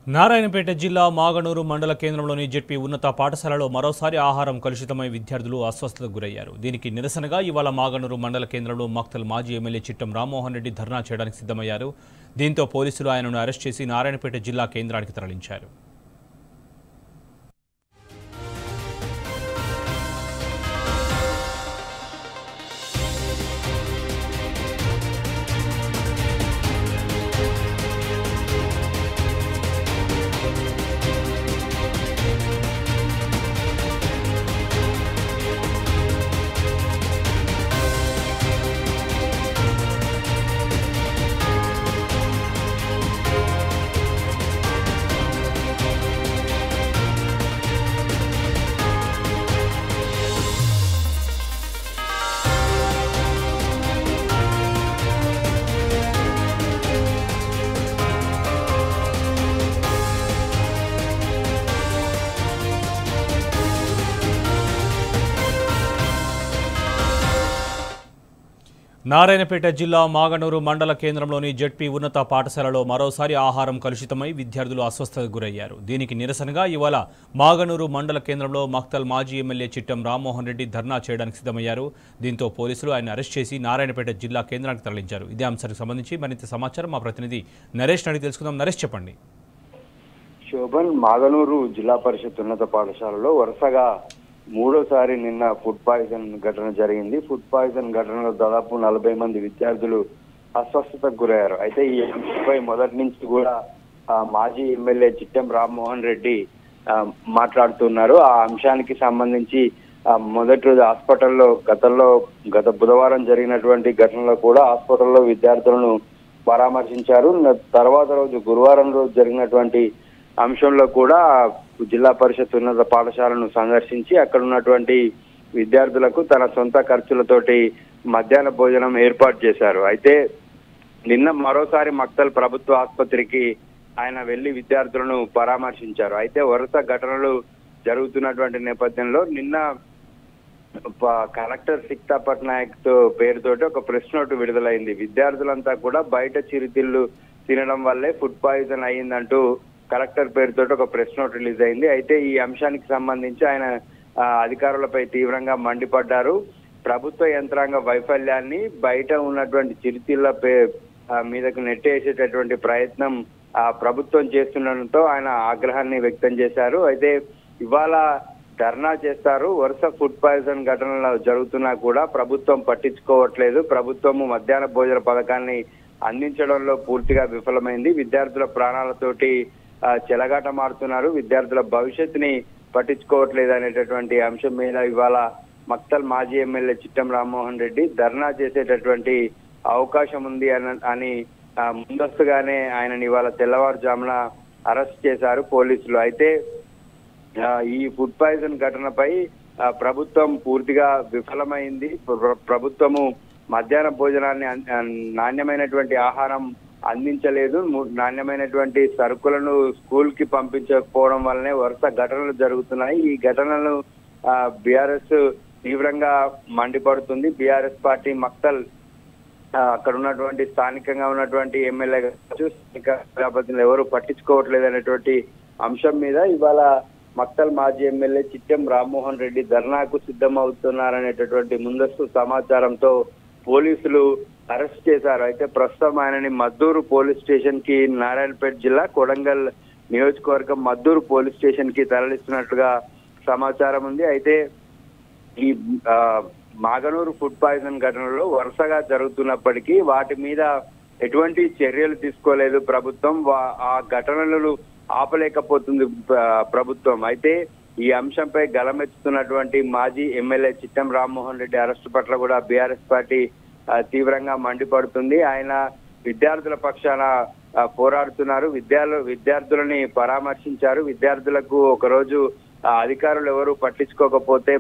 నారాయణపేట జిల్లా మాగనూరు మండల కేంద్రంలోని జెడ్పీ ఉన్నత పాఠశాలలో మరోసారి ఆహారం కలుషితమై విద్యార్థులు అస్వస్థతకు గురయ్యారు. దీనికి నిరసనగా ఇవాళ మాగనూరు మండల కేంద్రంలో మక్తల్ మాజీ ఎమ్మెల్యే చిట్టం రామ్మోహన్ రెడ్డి ధర్నా చేయడానికి సిద్ధమయ్యారు. దీంతో పోలీసులు ఆయనను అరెస్ట్ చేసి నారాయణపేట జిల్లా కేంద్రానికి తరలించారు. నారాయణపేట జిల్లా మాగనూరు మండల కేంద్రంలోని జెడ్పీ ఉన్నత పాఠశాలలో మరోసారి ఆహారం కలుషితమై విద్యార్థులు అస్వస్థతకు గురయ్యారు. దీనికి నిరసనగా ఇవాళ మాగనూరు మండల కేంద్రంలో మక్తల్ మాజీ ఎమ్మెల్యే చిట్టం రామ్మోహన్ రెడ్డి ధర్నా చేయడానికి సిద్ధమయ్యారు. దీంతో పోలీసులు ఆయన అరెస్ట్ చేసి నారాయణపేట జిల్లా కేంద్రానికి తరలించారు. ఇదే అంశానికి సంబంధించి మరింత సమాచారం మా ప్రతినిధి నరేష్ అడిగి తెలుసుకుందాం. నరేష్, చెప్పండి. శోభన్, మాగనూరు జిల్లా పరిషత్ ఉన్నత పాఠశాలలో వరుసగా మూడోసారి నిన్న ఫుడ్ పాయిజన్ ఘటన జరిగింది. ఫుడ్ పాయిజన్ ఘటనలో దాదాపు 40 మంది విద్యార్థులు అస్వస్థతకు గురయ్యారు. అయితే ఈ అంశంపై మొదటి నుంచి కూడా మాజీ ఎమ్మెల్యే చిట్టం రామ్మోహన్ రెడ్డి మాట్లాడుతున్నారు. ఆ అంశానికి సంబంధించి మొదటి రోజు హాస్పిటల్లో గత బుధవారం జరిగినటువంటి ఘటనలో కూడా హాస్పిటల్లో విద్యార్థులను పరామర్శించారు. తర్వాత రోజు గురువారం రోజు జరిగినటువంటి అంశంలో కూడా జిల్లా పరిషత్ ఉన్నత పాఠశాలను సందర్శించి అక్కడ ఉన్నటువంటి విద్యార్థులకు తన సొంత ఖర్చులతోటి మధ్యాహ్న భోజనం ఏర్పాటు చేశారు. అయితే నిన్న మరోసారి మక్తల్ ప్రభుత్వ ఆసుపత్రికి ఆయన వెళ్లి విద్యార్థులను పరామర్శించారు. అయితే వరుస ఘటనలు జరుగుతున్నటువంటి నేపథ్యంలో నిన్న కలెక్టర్ సిక్తా పట్నాయక్ పేరుతోటి ఒక ప్రెస్ నోట్ విడుదలైంది. విద్యార్థులంతా కూడా బయట చిరుతిళ్ళు తినడం వల్లే ఫుడ్ పాయిజన్ అయ్యిందంటూ కలెక్టర్ పేరుతో ఒక ప్రెస్ నోట్ రిలీజ్ అయింది. అయితే ఈ అంశానికి సంబంధించి ఆయన అధికారులపై తీవ్రంగా మండిపడ్డారు. ప్రభుత్వ యంత్రాంగ వైఫల్యాన్ని బయట ఉన్నటువంటి చిరుతిళ్ల మీదకు నెట్టేసేటటువంటి ప్రయత్నం ప్రభుత్వం చేస్తుండటంతో ఆయన ఆగ్రహాన్ని వ్యక్తం చేశారు. అయితే ఇవాళ ధర్నా చేస్తారు. వరుస ఫుడ్ పాయిజన్ ఘటనలు జరుగుతున్నా కూడా ప్రభుత్వం పట్టించుకోవట్లేదు. ప్రభుత్వము మధ్యాహ్న భోజన పథకాన్ని అందించడంలో పూర్తిగా విఫలమైంది. విద్యార్థుల ప్రాణాలతోటి చెలగాట మారుతున్నారు. విద్యార్థుల భవిష్యత్తుని పట్టించుకోవట్లేదు అనేటటువంటి అంశం మీద ఇవాళ మక్తల్ మాజీ ఎమ్మెల్యే చిట్టం రామ్మోహన్ రెడ్డి ధర్నా చేసేటటువంటి అవకాశం ఉంది అని ముందస్తుగానే ఆయనని ఇవాళ తెల్లవారుజామున అరెస్ట్ చేశారు పోలీసులు. అయితే ఈ ఫుడ్ పాయిజన్ ఘటనపై ప్రభుత్వం పూర్తిగా విఫలమైంది. ప్రభుత్వము మధ్యాహ్న భోజనాన్ని నాణ్యమైనటువంటి ఆహారం అందించలేదు. నాణ్యమైనటువంటి సరుకులను స్కూల్ కి పంపించకపోవడం వల్లనే వరుస ఘటనలు జరుగుతున్నాయి. ఈ ఘటనలను బీఆర్ఎస్ తీవ్రంగా మండిపడుతుంది. బీఆర్ఎస్ పార్టీ మక్తల్ అక్కడ ఉన్నటువంటి స్థానికంగా ఉన్నటువంటి ఎమ్మెల్యే ప్రజాప్రతినిధులు ఎవరు పట్టించుకోవట్లేదు అనేటువంటి అంశం మీద ఇవాళ మక్తల్ మాజీ ఎమ్మెల్యే చిట్టం రామ్మోహన్ రెడ్డి ధర్నాకు సిద్ధమవుతున్నారనేటటువంటి ముందస్తు సమాచారంతో పోలీసులు అరెస్ట్ చేశారు. అయితే ప్రస్తుతం ఆయనని మద్దూరు పోలీస్ స్టేషన్ కి నారాయణపేట జిల్లా కొడంగల్ నియోజకవర్గం మద్దూరు పోలీస్ స్టేషన్ కి తరలిస్తున్నట్లుగా సమాచారం ఉంది. అయితే ఈ మాగనూరు ఫుడ్ పాయిజన్ ఘటనలో వరుసగా జరుగుతున్నప్పటికీ వాటి మీద ఎటువంటి చర్యలు తీసుకోలేదు ప్రభుత్వం. ఆ ఘటనలను ఆపలేకపోతుంది ప్రభుత్వం. అయితే ఈ అంశంపై గలమెత్తుతున్నటువంటి మాజీ ఎమ్మెల్యే చిట్టం రామ్మోహన్ రెడ్డి అరెస్టు పట్ల కూడా బీఆర్ఎస్ పార్టీ తీవ్రంగా మండిపడుతుంది. ఆయన విద్యార్థుల పక్షాన పోరాడుతున్నారు. విద్యార్థులని పరామర్శించారు. విద్యార్థులకు ఒకరోజు అధికారులు ఎవరు పట్టించుకోకపోతే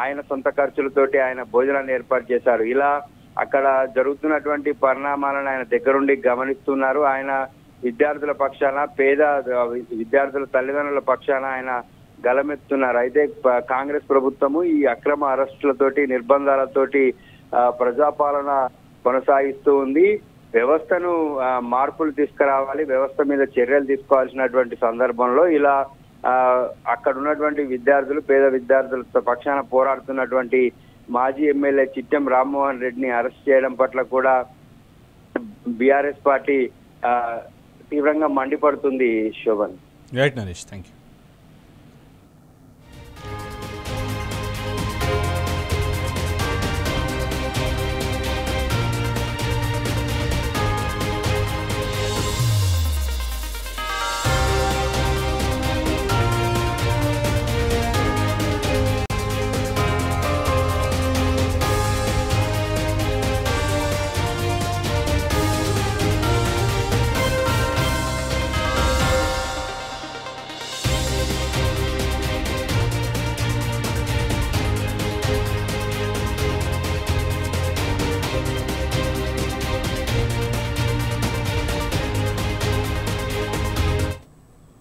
ఆయన సొంత ఖర్చులతోటి ఆయన భోజనాన్ని ఏర్పాటు చేశారు. ఇలా అక్కడ జరుగుతున్నటువంటి పరిణామాలను ఆయన దగ్గరుండి గమనిస్తున్నారు. ఆయన విద్యార్థుల పక్షాన పేద విద్యార్థుల తల్లిదండ్రుల పక్షాన ఆయన గలమెత్తున్నారు. అయితే కాంగ్రెస్ ప్రభుత్వము ఈ అక్రమ అరెస్టులతోటి నిర్బంధాలతోటి ప్రజాపాలన కొనసాగిస్తూ ఉంది. వ్యవస్థను మార్పులు తీసుకురావాలి, వ్యవస్థ మీద చర్యలు తీసుకోవాల్సినటువంటి సందర్భంలో ఇలా అక్కడ ఉన్నటువంటి విద్యార్థులు, పేద విద్యార్థుల పక్షాన పోరాడుతున్నటువంటి మాజీ ఎమ్మెల్యే చిట్టెం రామ్మోహన్ రెడ్డిని అరెస్ట్ చేయడం పట్ల కూడా బీఆర్ఎస్ పార్టీ తీవ్రంగా మండిపడుతుంది. Shobhan. Right Naresh, thank you.